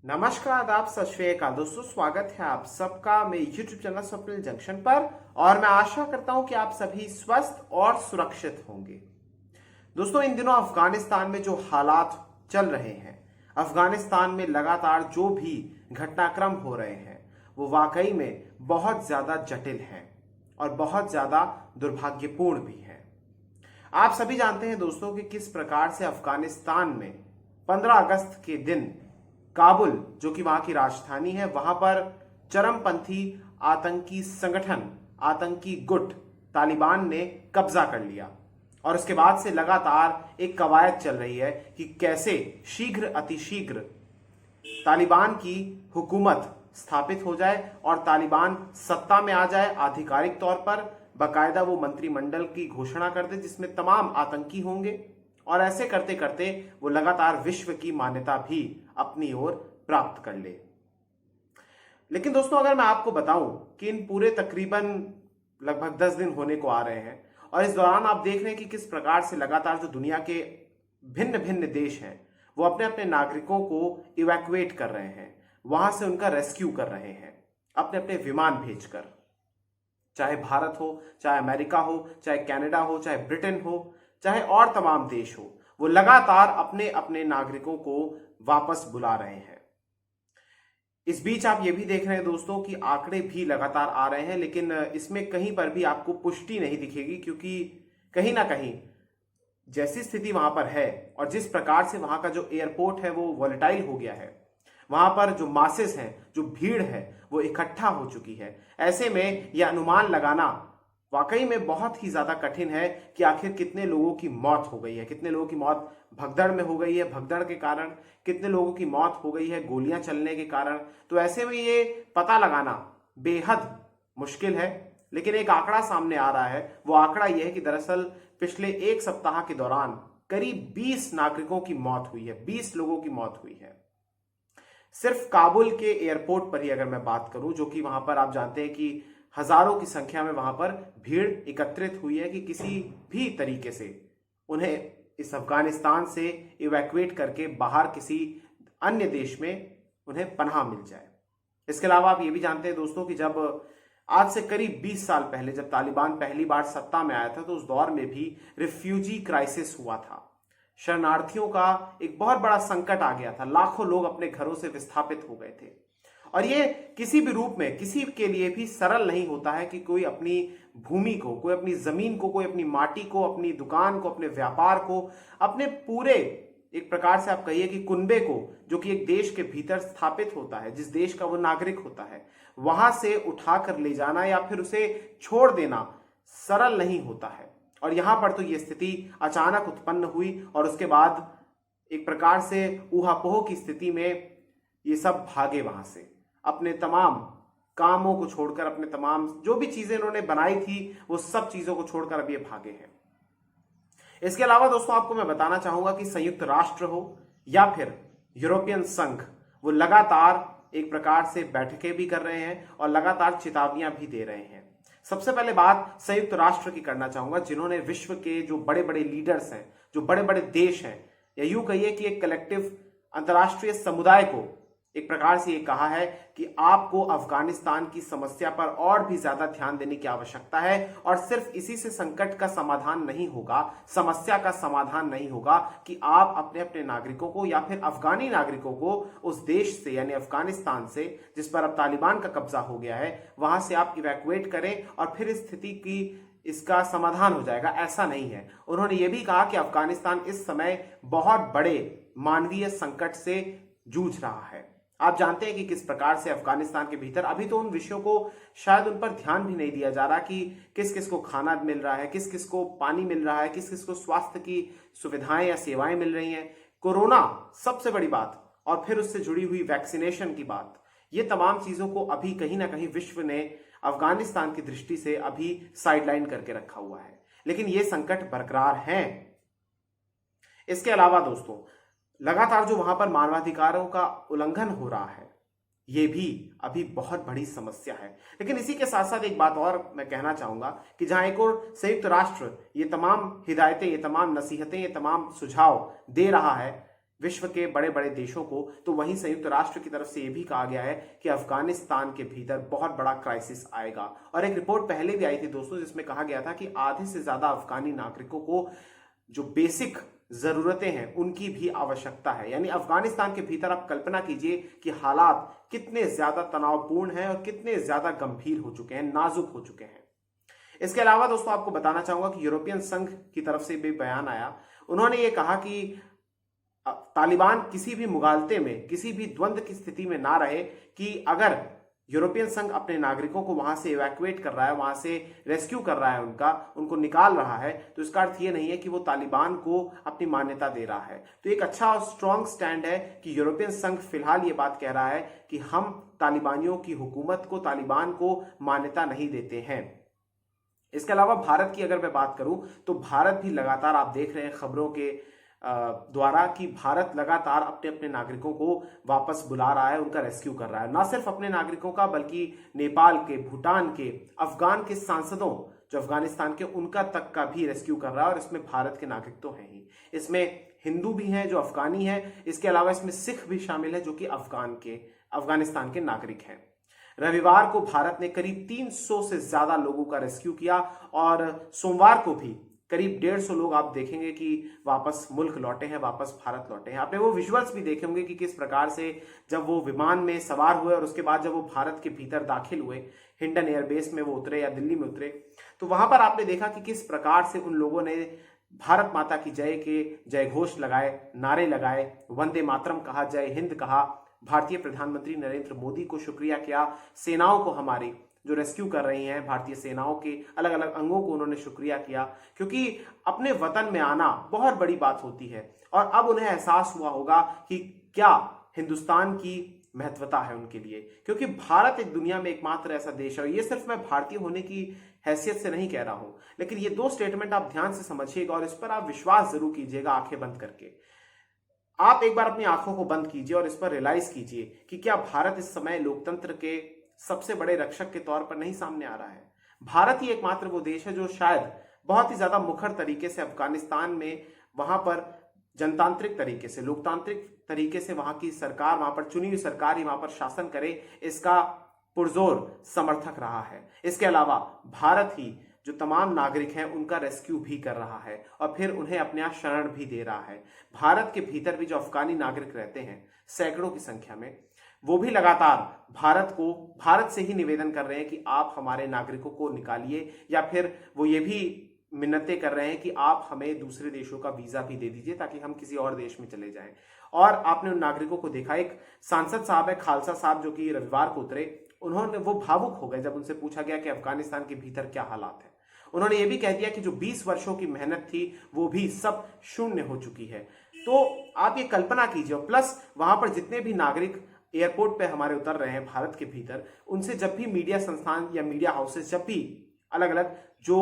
नमस्कार, आदाब, सत श्री अकाल दोस्तों। स्वागत है आप सबका मेरे YouTube चैनल स्वप्निल जंक्शन पर। और मैं आशा करता हूं कि आप सभी स्वस्थ और सुरक्षित होंगे। दोस्तों, इन दिनों अफगानिस्तान में जो हालात चल रहे हैं, अफगानिस्तान में लगातार जो भी घटनाक्रम हो रहे हैं, वो वाकई में बहुत ज्यादा जटिल हैं और बहुत ज्यादा दुर्भाग्यपूर्ण भी हैं। आप सभी जानते हैं दोस्तों कि किस प्रकार से अफगानिस्तान में 15 अगस्त के दिन काबुल, जो कि वहां की राजधानी है, वहां पर चरमपंथी आतंकी संगठन, आतंकी गुट तालिबान ने कब्जा कर लिया। और उसके बाद से लगातार एक कवायद चल रही है कि कैसे शीघ्र अतिशीघ्र तालिबान की हुकूमत स्थापित हो जाए और तालिबान सत्ता में आ जाए। आधिकारिक तौर पर बाकायदा वो मंत्रिमंडल की घोषणा कर दे जिसमें तमाम आतंकी होंगे, और ऐसे करते करते वो लगातार विश्व की मान्यता भी अपनी ओर प्राप्त कर ले। लेकिन दोस्तों, अगर मैं आपको बताऊं कि इन पूरे तकरीबन लगभग 10 दिन होने को आ रहे हैं, और इस दौरान आप देख रहे हैं कि किस प्रकार से लगातार जो दुनिया के भिन्न भिन्न देश हैं वो अपने अपने नागरिकों को इवैक्यूएट कर रहे हैं, वहां से उनका रेस्क्यू कर रहे हैं अपने अपने विमान भेजकर। चाहे भारत हो, चाहे अमेरिका हो, चाहे कनाडा हो, चाहे ब्रिटेन हो, चाहे और तमाम देश हो, वो लगातार अपने अपने नागरिकों को वापस बुला रहे हैं। इस बीच आप ये भी देख रहे हैं दोस्तों कि आंकड़े भी लगातार आ रहे हैं, लेकिन इसमें कहीं पर भी आपको पुष्टि नहीं दिखेगी, क्योंकि कहीं ना कहीं जैसी स्थिति वहां पर है और जिस प्रकार से वहां का जो एयरपोर्ट है वो वॉलेटाइल हो गया है, वहां पर जो मासेस हैं, जो भीड़ है वो इकट्ठा हो चुकी है। ऐसे में यह अनुमान लगाना वाकई में बहुत ही ज्यादा कठिन है कि आखिर कितने लोगों की मौत हो गई है, कितने लोगों की मौत भगदड़ में हो गई है, भगदड़ के कारण कितने लोगों की मौत हो गई है गोलियां चलने के कारण। तो ऐसे में ये पता लगाना बेहद मुश्किल है। लेकिन एक आंकड़ा सामने आ रहा है, वो आंकड़ा यह है कि दरअसल पिछले एक सप्ताह के दौरान करीब 20 नागरिकों की मौत हुई है, 20 लोगों की मौत हुई है। सिर्फ काबुल के एयरपोर्ट पर ही अगर मैं बात करूं, जो कि वहां पर आप जानते हैं कि हजारों की संख्या में वहां पर भीड़ एकत्रित हुई है कि किसी भी तरीके से उन्हें इस अफगानिस्तान से इवैक्यूएट करके बाहर किसी अन्य देश में उन्हें पनाह मिल जाए। इसके अलावा आप ये भी जानते हैं दोस्तों कि जब आज से करीब 20 साल पहले जब तालिबान पहली बार सत्ता में आया था, तो उस दौर में भी रिफ्यूजी क्राइसिस हुआ था। शरणार्थियों का एक बहुत बड़ा संकट आ गया था, लाखों लोग अपने घरों से विस्थापित हो गए थे। और ये किसी भी रूप में किसी के लिए भी सरल नहीं होता है कि कोई अपनी भूमि को, कोई अपनी जमीन को, कोई अपनी माटी को, अपनी दुकान को, अपने व्यापार को, अपने पूरे एक प्रकार से आप कहिए कि कुनबे को, जो कि एक देश के भीतर स्थापित होता है, जिस देश का वो नागरिक होता है, वहां से उठाकर ले जाना या फिर उसे छोड़ देना सरल नहीं होता है। और यहां पर तो ये स्थिति अचानक उत्पन्न हुई और उसके बाद एक प्रकार से ऊहापोह की स्थिति में ये सब भागे वहां से, अपने तमाम कामों को छोड़कर, अपने तमाम जो भी चीजें इन्होंने बनाई थी वो सब चीजों को छोड़कर अब ये भागे हैं। इसके अलावा दोस्तों, आपको मैं बताना चाहूंगा कि संयुक्त राष्ट्र हो या फिर यूरोपियन संघ, वो लगातार एक प्रकार से बैठकें भी कर रहे हैं और लगातार चेतावनियां भी दे रहे हैं। सबसे पहले बात संयुक्त राष्ट्र की करना चाहूंगा, जिन्होंने विश्व के जो बड़े बड़े लीडर्स हैं, जो बड़े बड़े देश हैं, या यूं कहिए कि एक कलेक्टिव अंतर्राष्ट्रीय समुदाय को एक प्रकार से ये कहा है कि आपको अफगानिस्तान की समस्या पर और भी ज्यादा ध्यान देने की आवश्यकता है। और सिर्फ इसी से संकट का समाधान नहीं होगा, समस्या का समाधान नहीं होगा कि आप अपने अपने नागरिकों को या फिर अफगानी नागरिकों को उस देश से, यानी अफगानिस्तान से, जिस पर अब तालिबान का कब्जा हो गया है, वहां से आप इवैक्यूएट करें और फिर इस स्थिति की इसका समाधान हो जाएगा। ऐसा नहीं है। उन्होंने ये भी कहा कि अफगानिस्तान इस समय बहुत बड़े मानवीय संकट से जूझ रहा है। आप जानते हैं कि किस प्रकार से अफगानिस्तान के भीतर अभी तो उन विषयों को शायद उन पर ध्यान भी नहीं दिया जा रहा कि किस किस को खाना मिल रहा है, किस किस को पानी मिल रहा है, किस किस को स्वास्थ्य की सुविधाएं या सेवाएं मिल रही हैं। कोरोना सबसे बड़ी बात, और फिर उससे जुड़ी हुई वैक्सीनेशन की बात, ये तमाम चीजों को अभी कहीं ना कहीं विश्व ने अफगानिस्तान की दृष्टि से अभी साइडलाइन करके रखा हुआ है। लेकिन ये संकट बरकरार हैं। इसके अलावा दोस्तों, लगातार जो वहां पर मानवाधिकारों का उल्लंघन हो रहा है, ये भी अभी बहुत बड़ी समस्या है। लेकिन इसी के साथ साथ एक बात और मैं कहना चाहूंगा कि जहां एक और संयुक्त राष्ट्र ये तमाम हिदायतें, ये तमाम नसीहतें, ये तमाम सुझाव दे रहा है, विश्व के बड़े बड़े देशों को, तो वहीं संयुक्त राष्ट्र की तरफ से यह भी कहा गया है कि अफगानिस्तान के भीतर बहुत बड़ा क्राइसिस आएगा। और एक रिपोर्ट पहले भी आई थी दोस्तों, जिसमें कहा गया था कि आधे से ज्यादा अफगानी नागरिकों को जो बेसिक जरूरतें हैं उनकी भी आवश्यकता है। यानी अफगानिस्तान के भीतर आप कल्पना कीजिए कि हालात कितने ज्यादा तनावपूर्ण हैं और कितने ज्यादा गंभीर हो चुके हैं, नाजुक हो चुके हैं। इसके अलावा दोस्तों आपको बताना चाहूंगा कि यूरोपियन संघ की तरफ से भी बयान आया। उन्होंने ये कहा कि तालिबान किसी भी मुगालते में, किसी भी द्वंद्व की स्थिति में ना रहे कि अगर यूरोपियन संघ अपने नागरिकों को वहां से इवैक्यूएट कर रहा है, वहां से रेस्क्यू कर रहा है, उनको निकाल रहा है, तो इसका अर्थ ये नहीं है कि वो तालिबान को अपनी मान्यता दे रहा है। तो एक अच्छा और स्ट्रॉन्ग स्टैंड है कि यूरोपियन संघ फिलहाल ये बात कह रहा है कि हम तालिबानियों की हुकूमत को, तालिबान को मान्यता नहीं देते हैं। इसके अलावा भारत की अगर मैं बात करूं तो भारत भी लगातार, आप देख रहे हैं खबरों के द्वारा, कि भारत लगातार अपने अपने नागरिकों को वापस बुला रहा है, उनका रेस्क्यू कर रहा है। ना सिर्फ अपने नागरिकों का, बल्कि नेपाल के, भूटान के, अफगान के सांसदों जो अफगानिस्तान के, उनका तक का भी रेस्क्यू कर रहा है। और इसमें भारत के नागरिक तो हैं ही, इसमें हिंदू भी हैं जो अफगानी हैं, इसके अलावा इसमें सिख भी शामिल है जो कि अफगानिस्तान के नागरिक हैं। रविवार को भारत ने करीब 300 से ज्यादा लोगों का रेस्क्यू किया और सोमवार को भी करीब 150 लोग आप देखेंगे कि वापस मुल्क लौटे हैं, वापस भारत लौटे हैं। आपने वो विजुअल्स भी देखे होंगे कि किस प्रकार से जब वो विमान में सवार हुए और उसके बाद जब वो भारत के भीतर दाखिल हुए, हिंडन एयरबेस में वो उतरे या दिल्ली में उतरे, तो वहां पर आपने देखा कि किस प्रकार से उन लोगों ने भारत माता की जय के जय घोष लगाए, नारे लगाए, वंदे मातरम कहा, जय हिंद कहा, भारतीय प्रधानमंत्री नरेंद्र मोदी को शुक्रिया किया, सेनाओं को, हमारी जो रेस्क्यू कर रही हैं भारतीय सेनाओं के अलग अलग अंगों को उन्होंने शुक्रिया किया, क्योंकि अपने वतन में आना बहुत बड़ी बात होती है। और अब उन्हें एहसास हुआ होगा कि क्या हिंदुस्तान की महत्वता है उनके लिए, क्योंकि भारत एक दुनिया में एकमात्र ऐसा देश है। और ये सिर्फ मैं भारतीय होने की हैसियत से नहीं कह रहा हूं, लेकिन ये दो स्टेटमेंट आप ध्यान से समझिएगा और इस पर आप विश्वास जरूर कीजिएगा, आंखें बंद करके। आप एक बार अपनी आंखों को बंद कीजिए और इस पर रियलाइज कीजिए कि क्या भारत इस समय लोकतंत्र के सबसे बड़े रक्षक के तौर पर नहीं सामने आ रहा है। भारत ही एकमात्र वो देश है जो शायद बहुत ही ज्यादा मुखर तरीके से अफगानिस्तान में, वहां पर जनतांत्रिक तरीके से, लोकतांत्रिक तरीके से वहां की सरकार, वहां पर चुनी हुई सरकार ही वहां पर शासन करे, इसका पुरजोर समर्थक रहा है। इसके अलावा भारत ही जो तमाम नागरिक हैं उनका रेस्क्यू भी कर रहा है और फिर उन्हें अपने यहाँ शरण भी दे रहा है। भारत के भीतर भी जो अफगानी नागरिक रहते हैं सैकड़ों की संख्या में, वो भी लगातार भारत से ही निवेदन कर रहे हैं कि आप हमारे नागरिकों को निकालिए, या फिर वो ये भी मिन्नतें कर रहे हैं कि आप हमें दूसरे देशों का वीजा भी दे दीजिए ताकि हम किसी और देश में चले जाएं। और आपने उन नागरिकों को देखा, एक सांसद साहब है खालसा साहब जो कि रविवार को उतरे, वो भावुक हो गए जब उनसे पूछा गया कि अफगानिस्तान के भीतर क्या हालात है। उन्होंने ये भी कह दिया कि जो 20 वर्षों की मेहनत थी वो भी सब शून्य हो चुकी है। तो आप ये कल्पना कीजिए, प्लस वहां पर जितने भी नागरिक एयरपोर्ट पे हमारे उतर रहे हैं भारत के भीतर, उनसे जब भी मीडिया संस्थान या मीडिया हाउसेस जब भी अलग अलग जो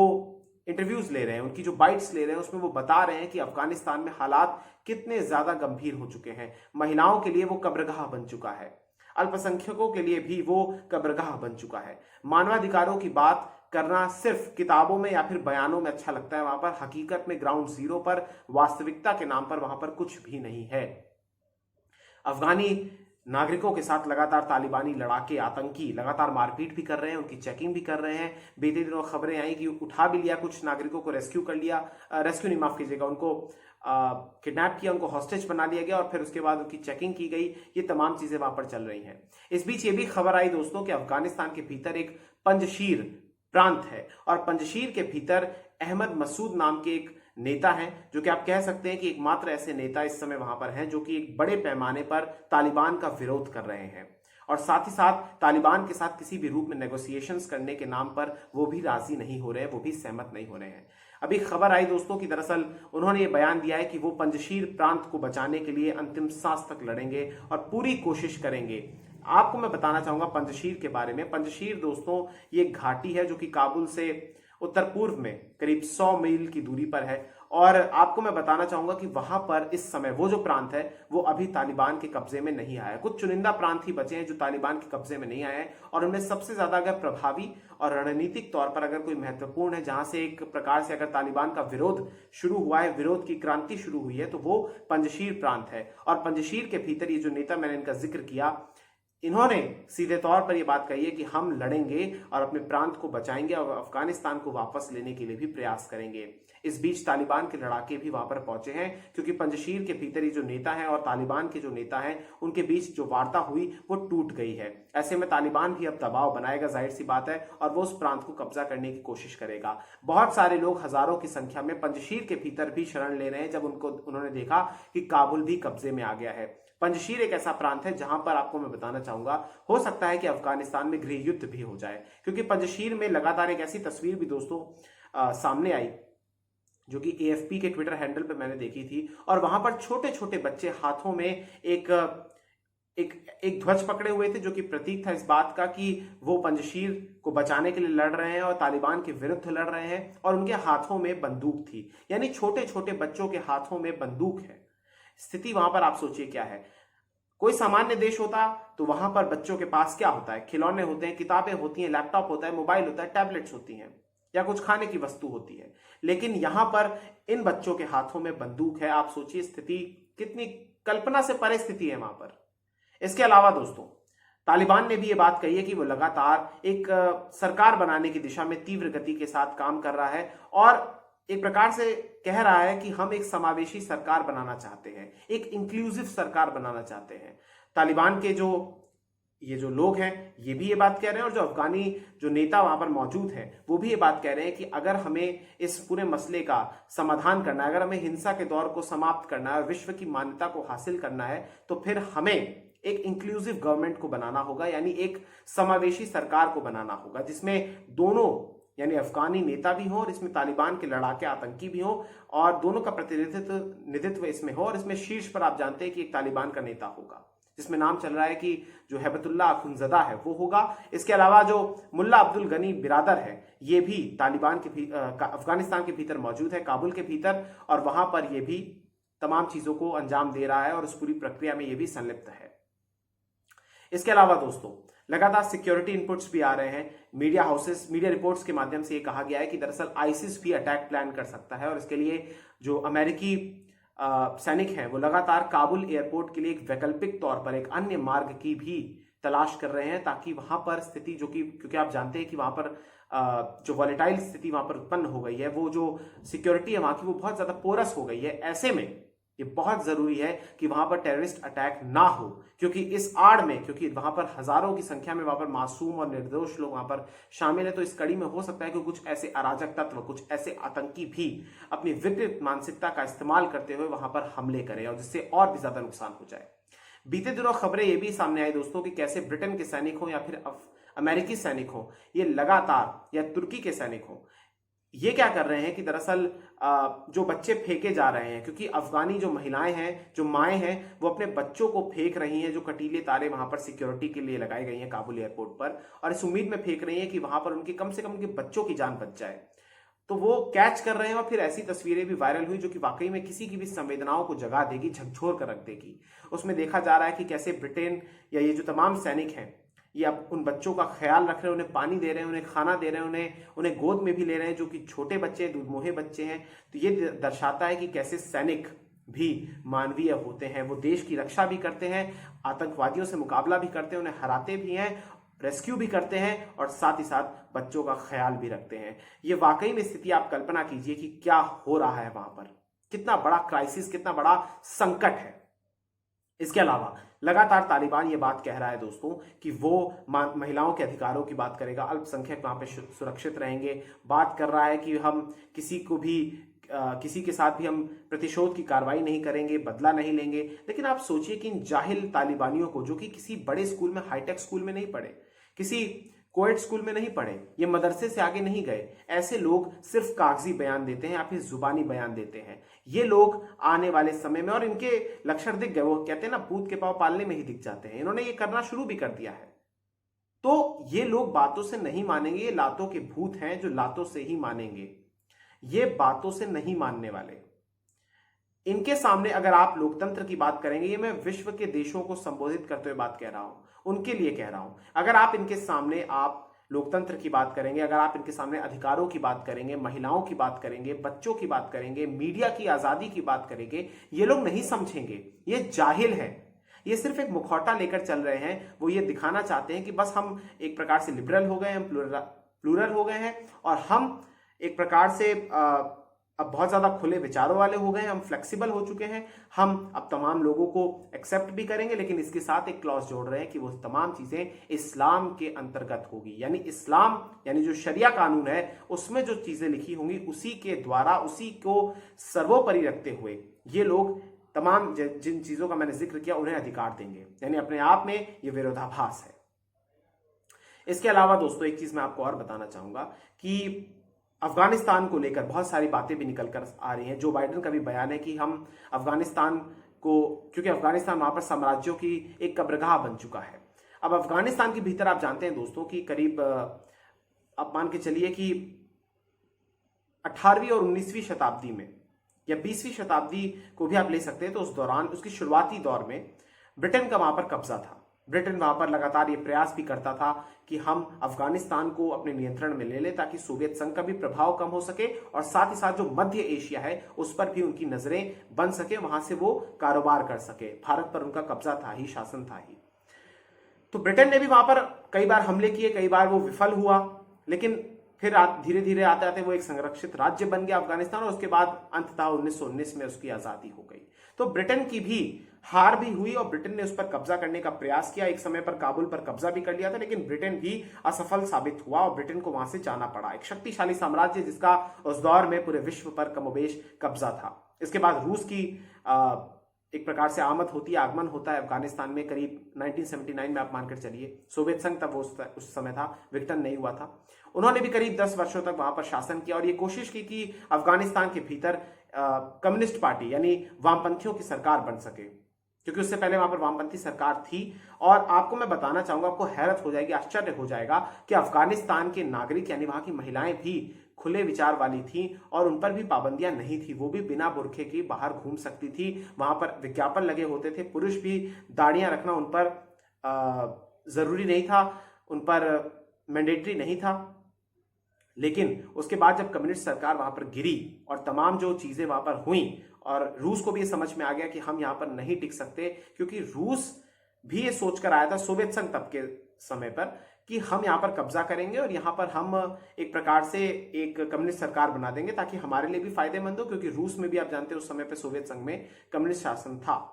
इंटरव्यूज ले रहे हैं, उनकी जो बाइट्स ले रहे हैं, उसमें वो बता रहे हैं कि अफगानिस्तान में हालात कितने ज्यादा गंभीर हो चुके हैं। महिलाओं के लिए वो कब्रगाह बन चुका है, अल्पसंख्यकों के लिए भी वो कब्रगाह बन चुका है। मानवाधिकारों की बात करना सिर्फ किताबों में या फिर बयानों में अच्छा लगता है, वहां पर हकीकत में ग्राउंड जीरो पर, वास्तविकता के नाम पर वहां पर कुछ भी नहीं है। अफगानी नागरिकों के साथ लगातार तालिबानी लड़ाके, आतंकी लगातार मारपीट भी कर रहे हैं, उनकी चेकिंग भी कर रहे हैं। बीते दिनों खबरें आई कि उठा भी लिया, कुछ नागरिकों को रेस्क्यू कर लिया, उनको किडनैप किया, उनको हॉस्टेज बना लिया गया और फिर उसके बाद उनकी चेकिंग की गई। ये तमाम चीजें वहां पर चल रही हैं। इस बीच ये भी खबर आई दोस्तों कि अफगानिस्तान के भीतर एक पंजशीर प्रांत है और पंजशीर के भीतर अहमद मसूद नाम के एक नेता हैं, जो कि आप कह सकते हैं कि एकमात्र ऐसे नेता इस समय वहां पर हैं जो कि एक बड़े पैमाने पर तालिबान का विरोध कर रहे हैं और साथ ही साथ तालिबान के साथ किसी भी रूप में नेगोशिएशंस करने के नाम पर वो भी राजी नहीं हो रहे हैं, वो भी सहमत नहीं हो रहे हैं। अभी खबर आई दोस्तों कि दरअसल उन्होंने ये बयान दिया है कि वो पंजशीर प्रांत को बचाने के लिए अंतिम सांस तक लड़ेंगे और पूरी कोशिश करेंगे। आपको मैं बताना चाहूंगा पंजशीर के बारे में। पंजशीर दोस्तों ये घाटी है जो कि काबुल से उत्तर पूर्व में करीब 100 मील की दूरी पर है और आपको मैं बताना चाहूंगा कि वहां पर इस समय वो जो प्रांत है वो अभी तालिबान के कब्जे में नहीं आया है। कुछ चुनिंदा प्रांत ही बचे हैं जो तालिबान के कब्जे में नहीं आए हैं, और उनमें सबसे ज्यादा अगर प्रभावी और रणनीतिक तौर पर अगर कोई महत्वपूर्ण है, जहां से एक प्रकार से अगर तालिबान का विरोध शुरू हुआ है, विरोध की क्रांति शुरू हुई है, तो वो पंजशीर प्रांत है। और पंजशीर के भीतर ये जो नेता मैंने इनका जिक्र किया, इन्होंने सीधे तौर पर यह बात कही है कि हम लड़ेंगे और अपने प्रांत को बचाएंगे और अफगानिस्तान को वापस लेने के लिए भी प्रयास करेंगे। इस बीच तालिबान के लड़ाके भी वहां पर पहुंचे हैं, क्योंकि पंजशीर के भीतर ये जो नेता है और तालिबान के जो नेता हैं उनके बीच जो वार्ता हुई वो टूट गई है। ऐसे में तालिबान भी अब दबाव बनाएगा, जाहिर सी बात है, और वो उस प्रांत को कब्जा करने की कोशिश करेगा। बहुत सारे लोग हजारों की संख्या में पंजशीर के भीतर भी शरण ले रहे हैं जब उन्होंने देखा कि काबुल भी कब्जे में आ गया है। पंजशीर एक ऐसा प्रांत है जहां पर आपको मैं बताना चाहूंगा, हो सकता है कि अफगानिस्तान में गृह युद्ध भी हो जाए, क्योंकि पंजशीर में लगातार एक ऐसी तस्वीर भी दोस्तों सामने आई जो कि एएफपी के ट्विटर हैंडल पे मैंने देखी थी, और वहां पर छोटे छोटे बच्चे हाथों में एक एक ध्वज पकड़े हुए थे, जो कि प्रतीक था इस बात का कि वो पंजशीर को बचाने के लिए लड़ रहे हैं और तालिबान के विरुद्ध लड़ रहे हैं, और उनके हाथों में बंदूक थी। यानी छोटे छोटे बच्चों के हाथों में बंदूक है। स्थिति वहां पर आप सोचिए क्या है। कोई सामान्य देश होता तो वहां पर बच्चों के पास क्या होता है, खिलौने होते हैं, किताबें होती हैं, लैपटॉप होता है, मोबाइल होता है, टैबलेट्स होती हैं, या कुछ खाने की वस्तु होती है। लेकिन यहां पर इन बच्चों के हाथों में बंदूक है। आप सोचिए स्थिति कितनी कल्पना से परे स्थिति है वहां पर। इसके अलावा दोस्तों तालिबान ने भी यह बात कही है कि वो लगातार एक सरकार बनाने की दिशा में तीव्र गति के साथ काम कर रहा है, और एक प्रकार से कह रहा है कि हम एक समावेशी सरकार बनाना चाहते हैं, एक इंक्लूसिव सरकार बनाना चाहते हैं। तालिबान के ये जो लोग हैं ये भी ये बात कह रहे हैं, और जो अफगानी जो नेता वहां पर मौजूद हैं वो भी ये बात कह रहे हैं कि अगर हमें इस पूरे मसले का समाधान करना है, अगर हमें हिंसा के दौर को समाप्त करना है और विश्व की मान्यता को हासिल करना है, तो फिर हमें एक इंक्लूसिव गवर्नमेंट को बनाना होगा, यानी एक समावेशी सरकार को बनाना होगा, जिसमें दोनों यानी अफगानी नेता भी हो और इसमें तालिबान के लड़ाके आतंकी भी हो, और दोनों का प्रतिनिधित्व इसमें हो। और इसमें शीर्ष पर आप जानते हैं कि एक तालिबान का नेता होगा, जिसमें नाम चल रहा है कि जो हैबतुल्लाह अखुंजदा है वो होगा। इसके अलावा जो मुल्ला अब्दुल गनी बिरादर है ये भी तालिबान के अफगानिस्तान के भीतर मौजूद है, काबुल के भीतर, और वहां पर ये भी तमाम चीजों को अंजाम दे रहा है और उस पूरी प्रक्रिया में ये भी संलिप्त है। इसके अलावा दोस्तों लगातार सिक्योरिटी इनपुट्स भी आ रहे हैं। मीडिया रिपोर्ट्स के माध्यम से ये कहा गया है कि दरअसल आईसिस भी अटैक प्लान कर सकता है, और इसके लिए जो अमेरिकी सैनिक हैं वो लगातार काबुल एयरपोर्ट के लिए एक वैकल्पिक तौर पर एक अन्य मार्ग की भी तलाश कर रहे हैं, ताकि वहां पर स्थिति जो कि क्योंकि आप जानते हैं कि वहां पर जो वॉलेटाइल स्थिति वहां पर उत्पन्न हो गई है, वो जो सिक्योरिटी है वहां की वो बहुत ज्यादा पोरस हो गई है। ऐसे में ये बहुत जरूरी है कि वहां पर टेररिस्ट अटैक ना हो, क्योंकि इस आड़ में, क्योंकि वहां पर हजारों की संख्या में वहां पर मासूम और निर्दोष लोग वहां पर शामिल है, तो इस कड़ी में हो सकता है कि कुछ ऐसे अराजक तत्व, कुछ ऐसे आतंकी भी अपनी विकृत मानसिकता का इस्तेमाल करते हुए वहां पर हमले करें और जिससे और भी ज्यादा नुकसान हो जाए। बीते दिनों खबरें ये भी सामने आई दोस्तों कि कैसे ब्रिटेन के सैनिक हो या फिर अमेरिकी सैनिक हो, ये लगातार, या तुर्की के सैनिक हो, ये क्या कर रहे हैं कि दरअसल जो बच्चे फेंके जा रहे हैं, क्योंकि अफगानी जो महिलाएं हैं, जो माएँ हैं, वो अपने बच्चों को फेंक रही हैं, जो कटीले तारे वहां पर सिक्योरिटी के लिए लगाई गई हैं काबुल एयरपोर्ट पर, और इस उम्मीद में फेंक रही हैं कि वहां पर उनके कम से कम उनके बच्चों की जान बच जाए। तो वो कैच कर रहे हैं, और फिर ऐसी तस्वीरें भी वायरल हुई जो कि वाकई में किसी की भी संवेदनाओं को जगा देगी, झकझोर कर रख देगी। उसमें देखा जा रहा है कि कैसे ब्रिटेन या ये जो तमाम सैनिक हैं ये अब उन बच्चों का ख्याल रख रहे हैं, उन्हें पानी दे रहे हैं, उन्हें खाना दे रहे हैं, उन्हें गोद में भी ले रहे हैं, जो कि छोटे बच्चे, दूधमुहे बच्चे हैं। तो ये दर्शाता है कि कैसे सैनिक भी मानवीय होते हैं, वो देश की रक्षा भी करते हैं, आतंकवादियों से मुकाबला भी करते हैं, उन्हें हराते भी हैं, रेस्क्यू भी करते हैं, और साथ ही साथ बच्चों का ख्याल भी रखते हैं। ये वाकई में स्थिति आप कल्पना कीजिए कि क्या हो रहा है वहां पर, कितना बड़ा क्राइसिस, कितना बड़ा संकट है। इसके अलावा लगातार तालिबान ये बात कह रहा है दोस्तों कि वो महिलाओं के अधिकारों की बात करेगा, अल्पसंख्यक वहां पे सुरक्षित रहेंगे। बात कर रहा है कि हम किसी के साथ भी हम प्रतिशोध की कार्रवाई नहीं करेंगे, बदला नहीं लेंगे। लेकिन आप सोचिए कि इन जाहिल तालिबानियों को, जो कि किसी बड़े स्कूल में, हाईटेक स्कूल में नहीं पढ़े, किसी कोएड स्कूल में नहीं पढ़े, ये मदरसे से आगे नहीं गए, ऐसे लोग सिर्फ कागजी बयान देते हैं या फिर जुबानी बयान देते हैं। ये लोग आने वाले समय में, और इनके लक्षण दिख गए, वो कहते हैं ना भूत के पांव पालने में ही दिख जाते हैं, इन्होंने ये करना शुरू भी कर दिया है। तो ये लोग बातों से नहीं मानेंगे, ये लातों के भूत हैं जो लातों से ही मानेंगे। ये बातों से नहीं मानने वाले। इनके सामने अगर आप लोकतंत्र की बात करेंगे, ये मैं विश्व के देशों को संबोधित करते हुए बात कह रहा हूं, उनके लिए कह रहा हूं, अगर आप इनके सामने आप लोकतंत्र की बात करेंगे, अगर आप इनके सामने अधिकारों की बात करेंगे, महिलाओं की बात करेंगे, बच्चों की बात करेंगे, मीडिया की आजादी की बात करेंगे, ये लोग नहीं समझेंगे। ये जाहिल है, ये सिर्फ एक मुखौटा लेकर चल रहे हैं। वो ये दिखाना चाहते हैं कि बस हम एक प्रकार से लिबरल हो गए हैं, प्लूरल हो गए हैं, और हम एक प्रकार से अब बहुत ज्यादा खुले विचारों वाले हो गए हैं, हम फ्लेक्सिबल हो चुके हैं, हम अब तमाम लोगों को एक्सेप्ट भी करेंगे, लेकिन इसके साथ एक क्लॉज जोड़ रहे हैं कि वो तमाम चीजें इस्लाम के अंतर्गत होगी। यानी इस्लाम यानी जो शरिया कानून है उसमें जो चीजें लिखी होंगी उसी के द्वारा, उसी को सर्वोपरि रखते हुए ये लोग तमाम जिन चीजों का मैंने जिक्र किया उन्हें अधिकार देंगे। यानी अपने आप में ये विरोधाभास है। इसके अलावा दोस्तों एक चीज मैं आपको और बताना चाहूंगा कि अफगानिस्तान को लेकर बहुत सारी बातें भी निकल कर आ रही हैं। जो बाइडेन का भी बयान है कि हम अफगानिस्तान को, क्योंकि अफगानिस्तान वहां पर साम्राज्यों की एक कब्रगाह बन चुका है। अब अफगानिस्तान के भीतर आप जानते हैं दोस्तों कि करीब आप मान के चलिए कि 18वीं और 19वीं शताब्दी में या 20वीं शताब्दी को भी आप ले सकते हैं, तो उस दौरान उसकी शुरुआती दौर में ब्रिटेन का वहां पर कब्जा था। ब्रिटेन वहां पर लगातार ये प्रयास भी करता था कि हम अफगानिस्तान को अपने नियंत्रण में ले लें ताकि सोवियत संघ का भी प्रभाव कम हो सके और साथ ही साथ जो मध्य एशिया है उस पर भी उनकी नजरें बन सके, वहां से वो कारोबार कर सके। भारत पर उनका कब्जा था ही, शासन था ही। तो ब्रिटेन ने भी वहां पर कई बार हमले किए, कई बार वो विफल हुआ, लेकिन फिर धीरे धीरे आते आते वो एक संरक्षित राज्य बन गया अफगानिस्तान, और उसके बाद अंततः 1919 में उसकी आजादी हो गई। तो ब्रिटेन की भी हार भी हुई और ब्रिटेन ने उस पर कब्जा करने का प्रयास किया। एक समय पर काबुल पर कब्जा भी कर लिया था, लेकिन ब्रिटेन भी असफल साबित हुआ और ब्रिटेन को वहां से जाना पड़ा। एक शक्तिशाली साम्राज्य जिसका उस दौर में पूरे विश्व पर कमोबेश कब्जा था। इसके बाद रूस की एक प्रकार से आमद होती है, आगमन होता है अफगानिस्तान में करीब 1979 में आप मानकर चलिए। सोवियत संघ तब उस समय था, विघटन नहीं हुआ था। उन्होंने भी करीब 10 वर्षों तक वहां पर शासन किया और ये कोशिश की कि अफगानिस्तान के भीतर कम्युनिस्ट पार्टी यानी वामपंथियों की सरकार बन सके, क्योंकि उससे पहले वहां पर वामपंथी सरकार थी। और आपको मैं बताना चाहूंगा, आपको हैरत हो जाएगी, आश्चर्य हो जाएगा कि अफगानिस्तान के नागरिक यानी वहां की महिलाएं भी खुले विचार वाली थी और उन पर भी पाबंदियां नहीं थी। वो भी बिना बुरखे के बाहर घूम सकती थी। वहां पर विज्ञापन लगे होते थे। पुरुष भी दाढ़ियां रखना उन पर जरूरी नहीं था, उन पर मैंडेटरी नहीं था। लेकिन उसके बाद जब कम्युनिस्ट सरकार वहां पर गिरी और तमाम जो चीजें वहां पर हुई, और रूस को भी ये समझ में आ गया कि हम यहां पर नहीं टिक सकते, क्योंकि रूस भी ये सोचकर आया था सोवियत संघ तब के समय पर कि हम यहां पर कब्जा करेंगे और यहां पर हम एक प्रकार से एक कम्युनिस्ट सरकार बना देंगे ताकि हमारे लिए भी फायदेमंद हो, क्योंकि रूस में भी आप जानते हैं उस समय पर सोवियत संघ में कम्युनिस्ट शासन था।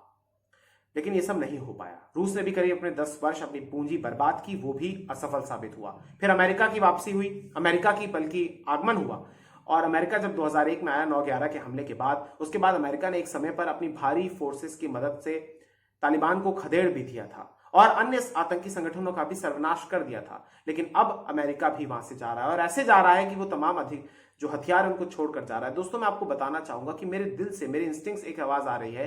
लेकिन ये सब नहीं हो पाया। रूस ने भी करीब अपने 10 वर्ष अपनी पूंजी बर्बाद की, वो भी असफल साबित हुआ। फिर अमेरिका की वापसी हुई, अमेरिका की बल्कि आगमन हुआ, और अमेरिका जब 2001 में आया 9/11 के हमले के बाद, उसके बाद अमेरिका ने एक समय पर अपनी भारी फोर्सेस की मदद से तालिबान को खदेड़ भी दिया था और अन्य आतंकी संगठनों का भी सर्वनाश कर दिया था। लेकिन अब अमेरिका भी वहां से जा रहा है और ऐसे जा रहा है कि वो तमाम अधिक जो हथियार उनको छोड़कर जा रहा है। दोस्तों मैं आपको बताना चाहूंगा कि मेरे दिल से, मेरे इंस्टिंक्ट एक आवाज आ रही है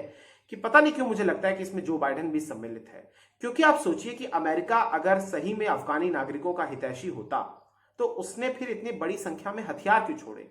कि पता नहीं क्यों मुझे लगता है कि इसमें जो बाइडेन भी सम्मिलित है। क्योंकि आप सोचिए कि अमेरिका अगर सही में अफगानी नागरिकों का हितैषी होता तो उसने फिर इतनी बड़ी संख्या में हथियार क्यों छोड़े।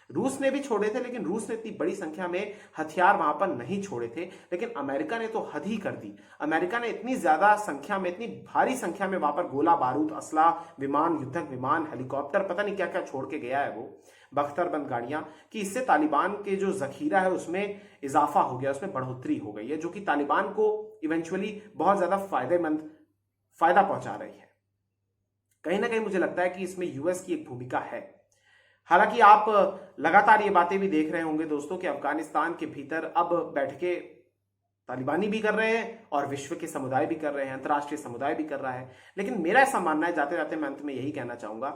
रूस ने भी छोड़े थे, लेकिन रूस ने इतनी बड़ी संख्या में हथियार वहां पर नहीं छोड़े थे। लेकिन अमेरिका ने तो हद ही कर दी। अमेरिका ने इतनी ज्यादा संख्या में, इतनी भारी संख्या में वहां पर गोला बारूद, असला, विमान, युद्धक विमान, हेलीकॉप्टर, पता नहीं क्या क्या छोड़ के गया है वो, बख्तरबंद गाड़ियां, कि इससे तालिबान के जो जखीरा है उसमें इजाफा हो गया, उसमें बढ़ोतरी हो गई है, जो कि तालिबान को इवेंचुअली बहुत ज्यादा फायदा पहुंचा रही है। कहीं ना कहीं मुझे लगता है कि इसमें यूएस की एक भूमिका है। हालांकि आप लगातार ये बातें भी देख रहे होंगे दोस्तों कि अफगानिस्तान के भीतर अब बैठके तालिबानी भी कर रहे हैं और विश्व के समुदाय भी कर रहे हैं, अंतर्राष्ट्रीय समुदाय भी कर रहा है। लेकिन मेरा ऐसा मानना है, जाते जाते मैं अंत में यही कहना चाहूंगा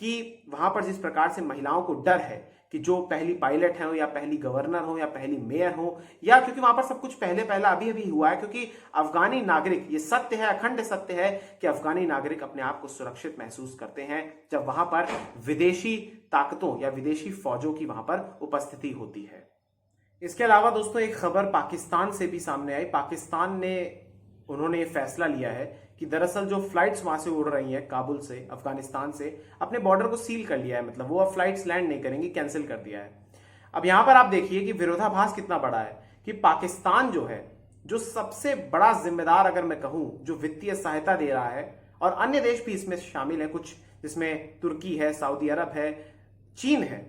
कि वहां पर जिस प्रकार से महिलाओं को डर है कि जो पहली पायलट है या पहली गवर्नर हो या पहली मेयर हो, या क्योंकि वहां पर सब कुछ पहला अभी अभी हुआ है, क्योंकि अफगानी नागरिक, ये सत्य है, अखंड सत्य है कि अफगानी नागरिक अपने आप को सुरक्षित महसूस करते हैं जब वहां पर विदेशी ताकतों या विदेशी फौजों की वहां पर उपस्थिति होती है। इसके अलावा दोस्तों एक खबर पाकिस्तान से भी सामने आई। पाकिस्तान ने उन्होंने ये फैसला लिया है कि दरअसल जो फ्लाइट्स वहां से उड़ रही हैं काबुल से, अफगानिस्तान से, अपने बॉर्डर को सील कर लिया है। मतलब वो अब फ्लाइट्स लैंड नहीं करेंगी, कैंसिल कर दिया है। अब यहां पर आप देखिए कि विरोधाभास कितना बड़ा है कि पाकिस्तान जो है, जो सबसे बड़ा जिम्मेदार अगर मैं कहूं, जो वित्तीय सहायता दे रहा है, और अन्य देश भी इसमें शामिल है कुछ, जिसमें तुर्की है, सऊदी अरब है, चीन है,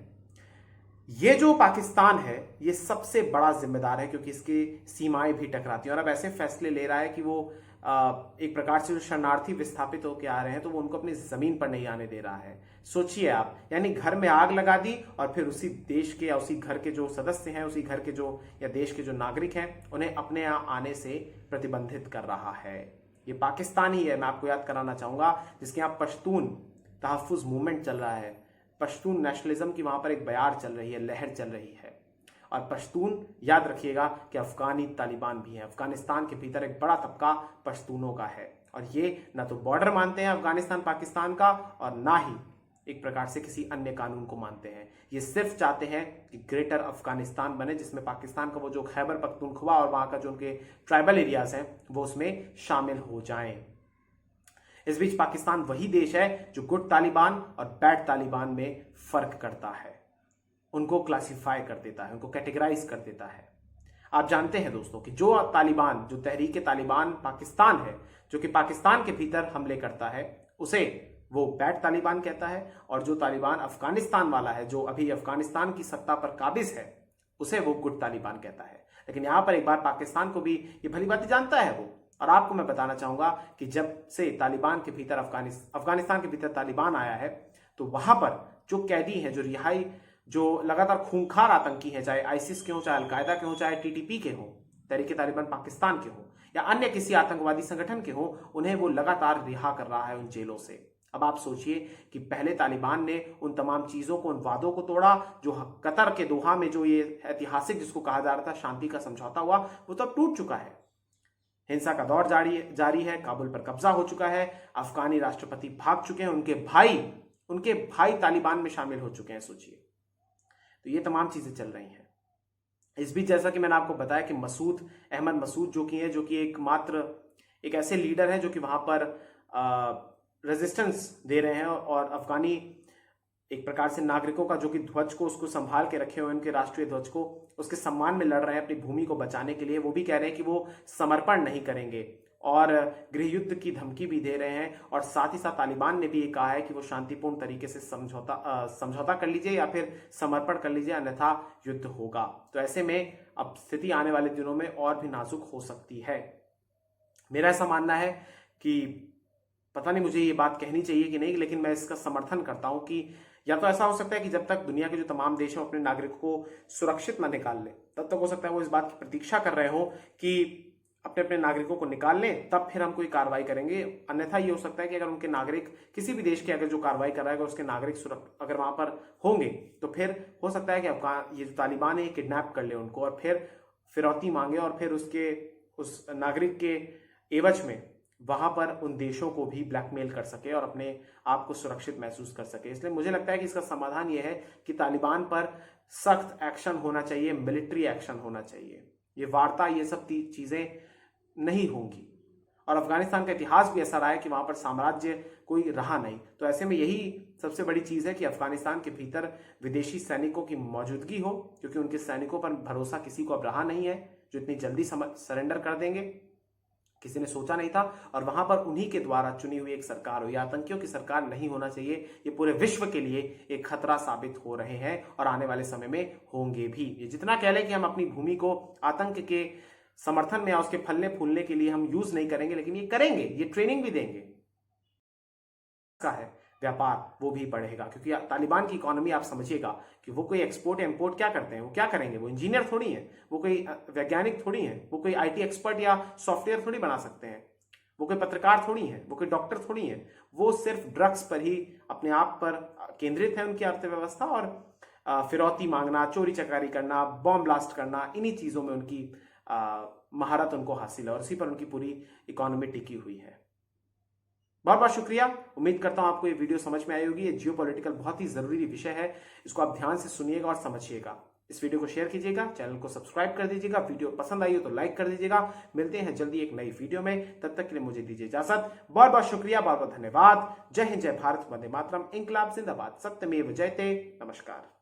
ये जो पाकिस्तान है ये सबसे बड़ा जिम्मेदार है, क्योंकि इसकी सीमाएं भी टकराती हैं। और अब ऐसे फैसले ले रहा है कि वो एक प्रकार से जो शरणार्थी विस्थापित होकर आ रहे हैं तो वो उनको अपनी जमीन पर नहीं आने दे रहा है। सोचिए आप, यानी घर में आग लगा दी और फिर उसी देश के या उसी घर के जो सदस्य हैं, उसी घर के जो या देश के जो नागरिक हैं, उन्हें अपने यहाँ आने से प्रतिबंधित कर रहा है। ये पाकिस्तान ही है, मैं आपको याद कराना चाहूंगा, जिसके यहाँ पश्तून तहफ्फुज मूवमेंट चल रहा है, पश्तून नेशनलिज्म की वहां पर एक बयार चल रही है, लहर चल रही है। और पश्तून, याद रखिएगा कि अफगानी तालिबान भी है। अफगानिस्तान के भीतर एक बड़ा तबका पश्तूनों का है, और ये ना तो बॉर्डर मानते हैं अफगानिस्तान पाकिस्तान का, और ना ही एक प्रकार से किसी अन्य कानून को मानते हैं। ये सिर्फ चाहते हैं कि ग्रेटर अफगानिस्तान बने, जिसमें पाकिस्तान का वो जो खैबर पख्तूनख्वा और वहां का जो उनके ट्राइबल एरियाज हैं वो उसमें शामिल हो जाएं। इस बीच पाकिस्तान वही देश है जो गुड तालिबान और बैड तालिबान में फर्क करता है, उनको क्लासिफाई कर देता है, उनको कैटेगराइज कर देता है। आप जानते हैं दोस्तों कि जो तालिबान, जो तहरीक तालिबान पाकिस्तान है, जो कि पाकिस्तान के भीतर हमले करता है, उसे वो बैड तालिबान कहता है, और जो तालिबान अफगानिस्तान वाला है, जो अभी अफगानिस्तान की सत्ता पर काबिज है, उसे वो गुड तालिबान कहता है। लेकिन यहां पर एक बार पाकिस्तान को भी ये भली बात जानता है वो, और आपको मैं बताना चाहूंगा कि जब से तालिबान के भीतर अफगानिस्तान के भीतर तालिबान आया है, तो वहां पर जो कैदी हैं, जो रिहाई, जो लगातार खूंखार आतंकी हैं, चाहे आईसिस के हो, चाहे अलकायदा के हो, चाहे टीटीपी के हो, तहरीक तालिबान पाकिस्तान के हो, या अन्य किसी आतंकवादी संगठन के हो, उन्हें वो लगातार रिहा कर रहा है उन जेलों से। अब आप सोचिए कि पहले तालिबान ने उन तमाम चीजों को, उन वादों को तोड़ा, जो कतर के दोहा में जो ये ऐतिहासिक जिसको कहा जा रहा था शांति का समझौता हुआ, वो तो अब टूट चुका है। हिंसा का दौर जारी है, काबुल पर कब्जा हो चुका है, अफगानी राष्ट्रपति भाग चुके हैं, उनके भाई तालिबान में शामिल हो चुके हैं। सोचिए, तो ये तमाम चीजें चल रही हैं। इस बीच जैसा कि मैंने आपको बताया कि मसूद अहमद मसूद जो कि एकमात्र एक ऐसे लीडर हैं जो कि वहां पर रेजिस्टेंस दे रहे हैं, और अफगानी एक प्रकार से नागरिकों का जो कि ध्वज को उसको संभाल के रखे हुए, उनके राष्ट्रीय ध्वज को, उसके सम्मान में लड़ रहे हैं अपनी भूमि को बचाने के लिए। वो भी कह रहे हैं कि वो समर्पण नहीं करेंगे, और गृह युद्ध की धमकी भी दे रहे हैं। और साथ ही साथ तालिबान ने भी ये कहा है कि वो शांतिपूर्ण तरीके से समझौता कर लीजिए या फिर समर्पण कर लीजिए, अन्यथा युद्ध होगा। तो ऐसे में अब स्थिति आने वाले दिनों में और भी नाजुक हो सकती है। मेरा ऐसा मानना है कि पता नहीं मुझे ये बात कहनी चाहिए कि नहीं, लेकिन मैं इसका समर्थन करता हूं कि या तो ऐसा हो सकता है कि जब तक दुनिया के जो तमाम देश हैं अपने नागरिकों को सुरक्षित ना निकाल ले, तब तक हो सकता है वो इस बात की प्रतीक्षा कर रहे हो कि अपने अपने नागरिकों को निकाल लें, तब फिर हम कोई कार्रवाई करेंगे। अन्यथा ये हो सकता है कि अगर उनके नागरिक, किसी भी देश के अगर जो कार्रवाई कर रहा है, अगर उसके नागरिक अगर वहां पर होंगे, तो फिर हो सकता है कि ये जो तालिबान है किडनैप कर ले उनको, और फिर फिरौती मांगे, और फिर उस नागरिक के एवज में वहां पर उन देशों को भी ब्लैकमेल कर सके और अपने आप को सुरक्षित महसूस कर सके। इसलिए मुझे लगता है कि इसका समाधान यह है कि तालिबान पर सख्त एक्शन होना चाहिए, मिलिट्री एक्शन होना चाहिए। ये वार्ता, ये सब चीजें नहीं होंगी। और अफगानिस्तान का इतिहास भी ऐसा रहा है कि वहां पर साम्राज्य कोई रहा नहीं। तो ऐसे में यही सबसे बड़ी चीज है कि अफगानिस्तान के भीतर विदेशी सैनिकों की मौजूदगी हो, क्योंकि उनके सैनिकों पर भरोसा किसी को अब रहा नहीं है जो इतनी जल्दी सरेंडर कर देंगे। किसी ने सोचा नहीं था, और वहां पर उन्हीं के द्वारा चुनी हुई एक सरकार हो। यह आतंकियों की सरकार नहीं होना चाहिए। ये पूरे विश्व के लिए एक खतरा साबित हो रहे हैं, और आने वाले समय में होंगे भी। ये जितना कह लें कि हम अपनी भूमि को आतंक के समर्थन में या उसके फलने फूलने के लिए हम यूज नहीं करेंगे, लेकिन ये करेंगे, ये ट्रेनिंग भी देंगे। का है व्यापार वो भी बढ़ेगा, क्योंकि तालिबान की इकोनॉमी आप समझिएगा कि वो कोई एक्सपोर्ट या इंपोर्ट क्या करते हैं, वो क्या करेंगे, वो इंजीनियर थोड़ी हैं, वो कोई वैज्ञानिक थोड़ी हैं, वो कोई आईटी एक्सपर्ट या सॉफ्टवेयर थोड़ी बना सकते हैं, वो कोई पत्रकार थोड़ी हैं, वो कोई डॉक्टर थोड़ी हैं। वो सिर्फ ड्रग्स पर ही अपने आप पर केंद्रित है उनकी अर्थव्यवस्था, और फिरौती मांगना, चोरी चकारी करना, बॉम्ब ब्लास्ट करना, इन्हीं चीजों में उनकी महारत उनको हासिल है, और उसी पर उनकी पूरी इकोनॉमी टिकी हुई है। बहुत बहुत शुक्रिया। उम्मीद करता हूं आपको ये वीडियो समझ में आई होगी। ये जियोपॉलिटिकल बहुत ही जरूरी विषय है, इसको आप ध्यान से सुनिएगा और समझिएगा। इस वीडियो को शेयर कीजिएगा, चैनल को सब्सक्राइब कर दीजिएगा, वीडियो पसंद आई हो तो लाइक कर दीजिएगा। मिलते हैं जल्दी एक नई वीडियो में, तब तक के लिए मुझे दीजिए इजाजत। बहुत बहुत शुक्रिया, बहुत बहुत धन्यवाद। जय हिंद, जय भारत, वंदे मातरम, इंकलाब जिंदाबाद, सत्यमेव जयते। नमस्कार।